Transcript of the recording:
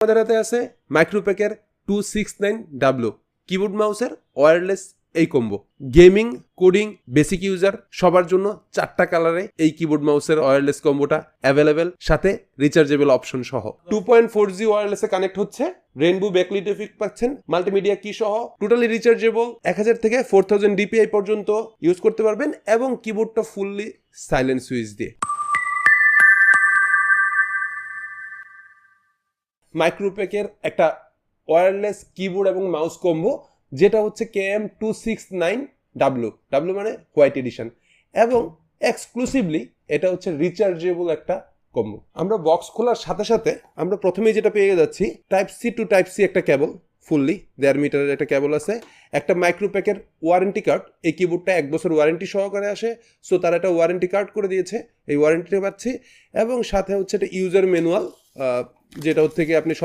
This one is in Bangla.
আমাদের হাতে আছে মাইক্রোপ্যাকের 269W কিবোর্ড মাউসের ওয়্যারলেস এই combo. Gaming, coding, basic user সবার জন্য 4টা কালারে এই কিবোর্ড মাউসের ওয়্যারলেস কম্বোটা অ্যাভেলেবেল, সাথে রিচার্জেবল অপশন সহ। 2.4G ওয়্যারলেসে কানেক্ট হচ্ছে, রেইনবো ব্যাকলাইট ইফেক্ট পাচ্ছেন, মাল্টিমিডিয়া কি সহ, টোটালি রিচার্জেবল। 1000 থেকে 4000 DPI পর্যন্ত ইউজ করতে পারবেন এবং কিবোর্ডটা ফুললি সাইলেন্ট সুইচ দিয়ে। মাইক্রোপ্যাকের একটা ওয়্যারলেস কিবোর্ড এবং মাউস কম্বো, যেটা হচ্ছে KM269W, মানে হোয়াইট এডিশন, এবং এক্সক্লুসিভলি এটা হচ্ছে রিচার্জেবল একটা কম্বো। আমরা বক্স খোলার সাথে সাথে আমরা প্রথমেই যেটা পেয়ে যাচ্ছি type C to type C একটা কেবল, ফুললি 1.5 মিটারের একটা কেবল আছে, একটা মাইক্রোপ্যাকের ওয়ারেন্টি কার্ড। এই কিবোর্ডটা 1 বছর ওয়ারেন্টি সহকারে আসে, সো তারা একটা ওয়ারেন্টি কার্ড করে দিয়েছে, এই ওয়ারেন্টিটা পাচ্ছি। এবং সাথে হচ্ছে একটা ইউজার ম্যানুয়াল, যেটা হচ্ছে আপনি সব